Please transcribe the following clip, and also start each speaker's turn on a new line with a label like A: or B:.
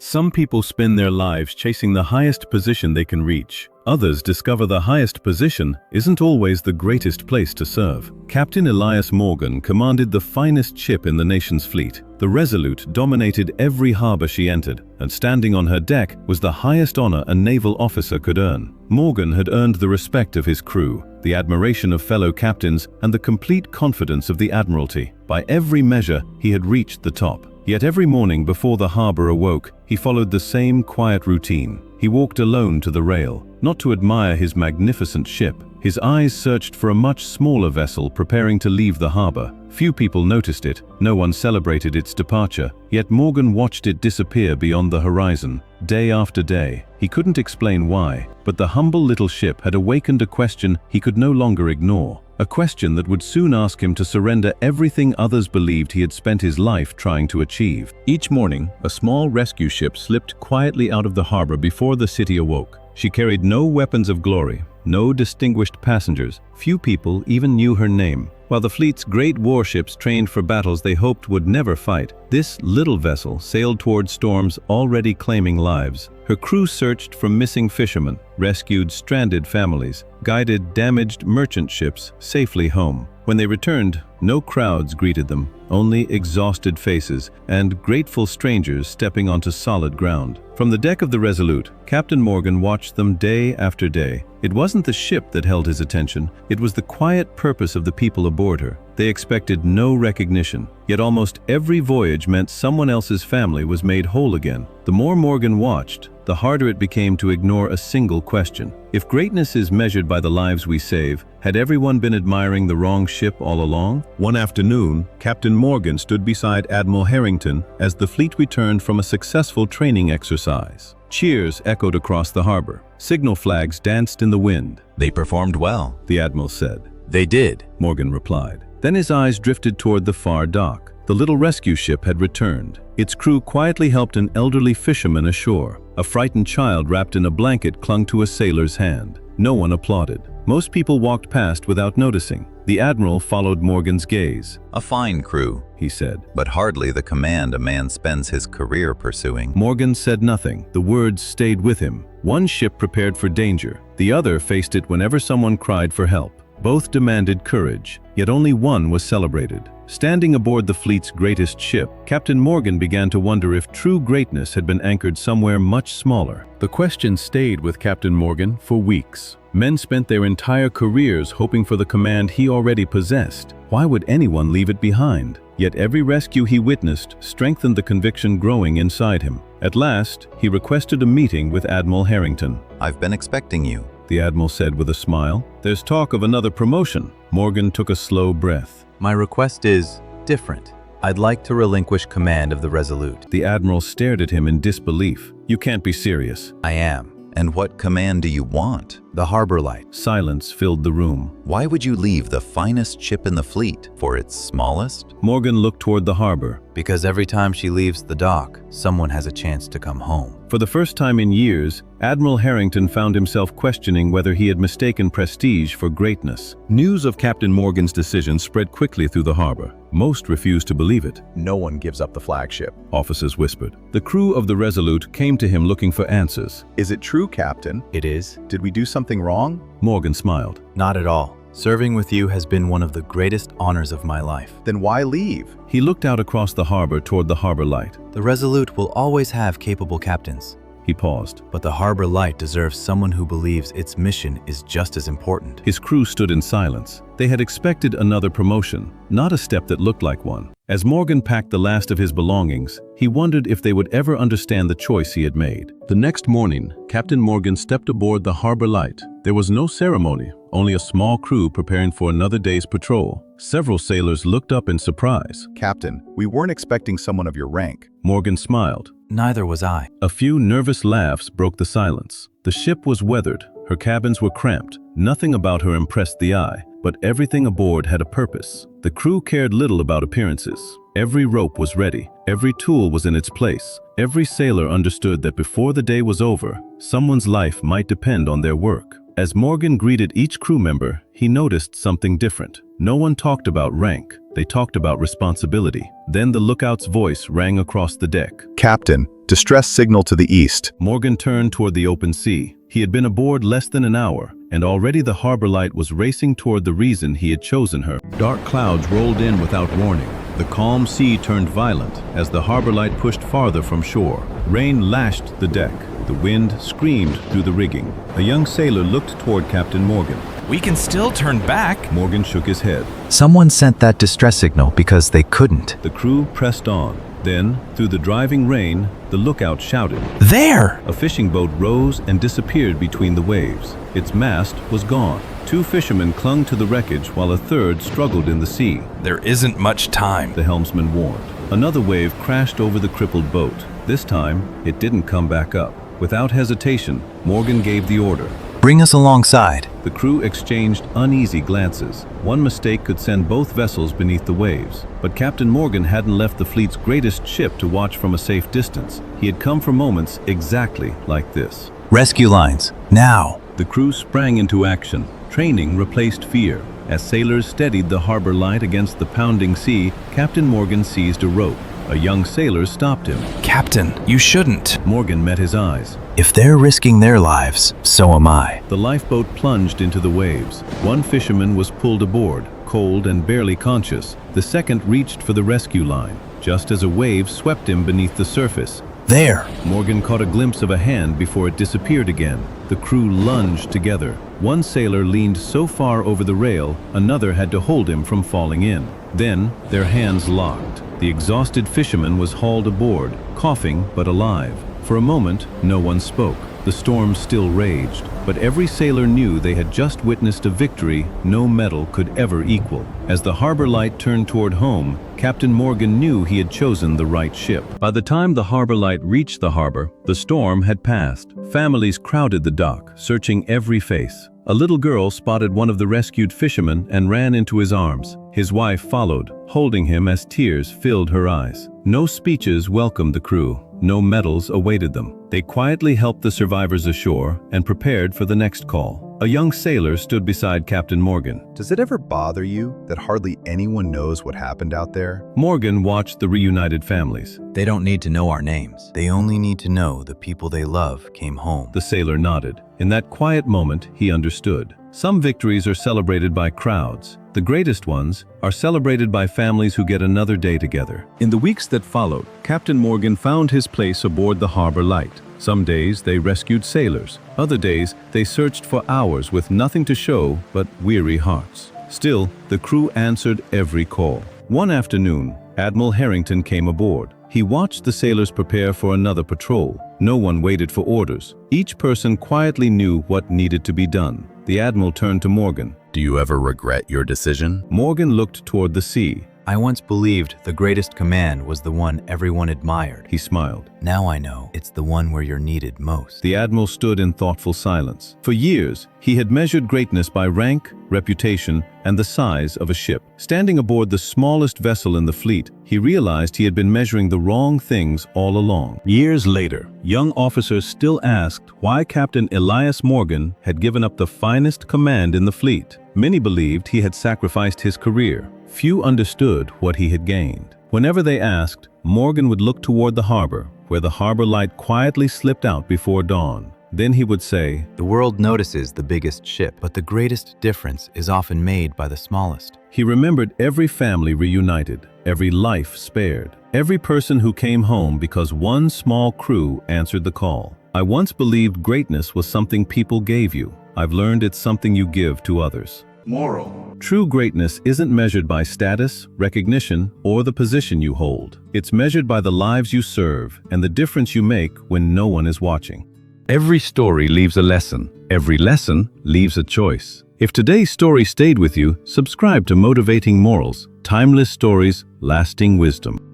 A: Some people spend their lives chasing the highest position they can reach. Others discover the highest position isn't always the greatest place to serve. Captain Elias Morgan commanded the finest ship in the nation's fleet. The Resolute dominated every harbor she entered, and standing on her deck was the highest honor a naval officer could earn. Morgan had earned the respect of his crew, the admiration of fellow captains, and the complete confidence of the Admiralty. By every measure, he had reached the top. Yet every morning before the harbor awoke, he followed the same quiet routine. He walked alone to the rail, not to admire his magnificent ship. His eyes searched for a much smaller vessel preparing to leave the harbor. Few people noticed it, no one celebrated its departure, yet Morgan watched it disappear beyond the horizon, day after day. He couldn't explain why, but the humble little ship had awakened a question he could no longer ignore. A question that would soon ask him to surrender everything others believed he had spent his life trying to achieve. Each morning, a small rescue ship slipped quietly out of the harbor before the city awoke. She carried no weapons of glory, no distinguished passengers. Few people even knew her name. While the fleet's great warships trained for battles they hoped would never fight, this little vessel sailed toward storms already claiming lives. Her crew searched for missing fishermen, rescued stranded families, guided damaged merchant ships safely home. When they returned, no crowds greeted them, only exhausted faces and grateful strangers stepping onto solid ground. From the deck of the Resolute, Captain Morgan watched them day after day. It wasn't the ship that held his attention, it was the quiet purpose of the people aboard her. They expected no recognition, yet almost every voyage meant someone else's family was made whole again. The more Morgan watched, the harder it became to ignore a single question. If greatness is measured by the lives we save, had everyone been admiring the wrong ship all along? One afternoon, Captain Morgan stood beside Admiral Harrington as the fleet returned from a successful training exercise. Cheers echoed across the harbor. Signal flags danced in the wind.
B: "They performed well,"
A: The Admiral said.
B: "They did,"
A: Morgan replied. Then his eyes drifted toward the far dock. The little rescue ship had returned. Its crew quietly helped an elderly fisherman ashore. A frightened child wrapped in a blanket clung to a sailor's hand. No one applauded. Most people walked past without noticing. The Admiral followed Morgan's gaze.
B: "A fine crew,"
A: He said.
B: "but hardly the command a man spends his career pursuing."
A: Morgan said nothing. The words stayed with him. One ship prepared for danger. The other faced it whenever someone cried for help. Both demanded courage, yet only one was celebrated. Standing aboard the fleet's greatest ship, Captain Morgan began to wonder if true greatness had been anchored somewhere much smaller. The question stayed with Captain Morgan for weeks. Men spent their entire careers hoping for the command he already possessed. Why would anyone leave it behind? Yet every rescue he witnessed strengthened the conviction growing inside him. At last, he requested a meeting with Admiral Harrington.
B: "I've been expecting you,"
A: The Admiral said with a smile. "There's talk of another promotion." Morgan took a slow breath.
C: "My request is different. I'd like to relinquish command of the Resolute."
A: The Admiral stared at him in disbelief. "You can't be serious."
C: "I am."
B: "And what command do you want?"
C: The Harbor Light.
A: Silence filled the room.
B: "Why would you leave the finest ship in the fleet for its smallest?"
A: Morgan looked toward the harbor.
C: Because every time she leaves the dock, someone has a chance to come home.
A: For the first time in years, Admiral Harrington found himself questioning whether he had mistaken prestige for greatness. News of Captain Morgan's decision spread quickly through the harbor. Most refused to believe it.
D: "No one gives up the flagship."
A: Officers whispered. The crew of the Resolute came to him looking for answers.
D: "Is it true, Captain?
C: It is.
D: Did we do something wrong?"
A: Morgan smiled.
C: Not at all. Serving with you has been one of the greatest honors of my life.
D: "Then why leave?"
A: He looked out across the harbor toward the harbor light.
C: The Resolute will always have capable captains.
A: He paused.
C: But the Harbor Light deserves someone who believes its mission is just as important.
A: His crew stood in silence. They had expected another promotion, not a step that looked like one. As Morgan packed the last of his belongings, he wondered if they would ever understand the choice he had made. The next morning, Captain Morgan stepped aboard the Harbor Light. There was no ceremony, only a small crew preparing for another day's patrol. Several sailors looked up in surprise.
D: "Captain, we weren't expecting someone of your rank."
A: Morgan smiled.
C: Neither was I.
A: A few nervous laughs broke the silence. The ship was weathered, her cabins were cramped. Nothing about her impressed the eye, but everything aboard had a purpose. The crew cared little about appearances. Every rope was ready, every tool was in its place. Every sailor understood that before the day was over, someone's life might depend on their work. As Morgan greeted each crew member, he noticed something different. No one talked about rank, they talked about responsibility. Then the lookout's voice rang across the deck.
D: Captain, distress signal to the east.
A: Morgan turned toward the open sea. He had been aboard less than an hour, and already the harbor light was racing toward the reason he had chosen her. Dark clouds rolled in without warning. The calm sea turned violent as the harbor light pushed farther from shore. Rain lashed the deck. The wind screamed through the rigging. A young sailor looked toward Captain Morgan.
E: We can still turn back.
A: Morgan shook his head.
C: Someone sent that distress signal because they couldn't.
A: The crew pressed on. Then, through the driving rain, the lookout shouted.
E: There!
A: A fishing boat rose and disappeared between the waves. Its mast was gone. 2 fishermen clung to the wreckage while a third struggled in the sea.
E: There isn't much time.
A: The helmsman warned. Another wave crashed over the crippled boat. This time, it didn't come back up. Without hesitation, Morgan gave the order.
C: Bring us alongside.
A: The crew exchanged uneasy glances. One mistake could send both vessels beneath the waves. But Captain Morgan hadn't left the fleet's greatest ship to watch from a safe distance. He had come for moments exactly like this.
C: Rescue lines, now.
A: The crew sprang into action. Training replaced fear. As sailors steadied the harbor light against the pounding sea, Captain Morgan seized a rope. A young sailor stopped him.
E: Captain, you shouldn't.
A: Morgan met his eyes.
C: If they're risking their lives, so am I.
A: The lifeboat plunged into the waves. One fisherman was pulled aboard, cold and barely conscious. The second reached for the rescue line, just as a wave swept him beneath the surface.
C: There!
A: Morgan caught a glimpse of a hand before it disappeared again. The crew lunged together. One sailor leaned so far over the rail, another had to hold him from falling in. Then, their hands locked. The exhausted fisherman was hauled aboard, coughing but alive. For a moment, no one spoke. The storm still raged, but every sailor knew they had just witnessed a victory no medal could ever equal. As the harbor light turned toward home, Captain Morgan knew he had chosen the right ship. By the time the harbor light reached the harbor, the storm had passed. Families crowded the dock, searching every face. A little girl spotted one of the rescued fishermen and ran into his arms. His wife followed, holding him as tears filled her eyes. No speeches welcomed the crew. No medals awaited them. They quietly helped the survivors ashore and prepared for the next call. A young sailor stood beside Captain Morgan.
D: Does it ever bother you that hardly anyone knows what happened out there?
A: Morgan watched the reunited families.
C: They don't need to know our names. They only need to know the people they love came home.
A: The sailor nodded. In that quiet moment, he understood. Some victories are celebrated by crowds. The greatest ones are celebrated by families who get another day together. In the weeks that followed, Captain Morgan found his place aboard the harbor light. Some days they rescued sailors. Other days they searched for hours with nothing to show but weary hearts. Still, the crew answered every call. One afternoon, Admiral Harrington came aboard. He watched the sailors prepare for another patrol. No one waited for orders. Each person quietly knew what needed to be done. The Admiral turned to Morgan.
B: Do you ever regret your decision?
A: Morgan looked toward the sea.
C: I once believed the greatest command was the one everyone admired.
A: He smiled.
C: Now I know it's the one where you're needed most.
A: The Admiral stood in thoughtful silence. For years, he had measured greatness by rank, reputation, and the size of a ship. Standing aboard the smallest vessel in the fleet, he realized he had been measuring the wrong things all along. Years later, young officers still asked why Captain Elias Morgan had given up the finest command in the fleet. Many believed he had sacrificed his career. Few understood what he had gained. Whenever they asked, Morgan would look toward the harbor, where the harbor light quietly slipped out before dawn. Then he would say,
C: The world notices the biggest ship, but the greatest difference is often made by the smallest.
A: He remembered every family reunited, every life spared, every person who came home because one small crew answered the call. I once believed greatness was something people gave you. I've learned it's something you give to others.
F: Moral.
A: True greatness isn't measured by status, recognition, or the position you hold. It's measured by the lives you serve and the difference you make when no one is watching. Every story leaves a lesson. Every lesson leaves a choice. If today's story stayed with you, subscribe to Motivating Morals, timeless stories, lasting wisdom.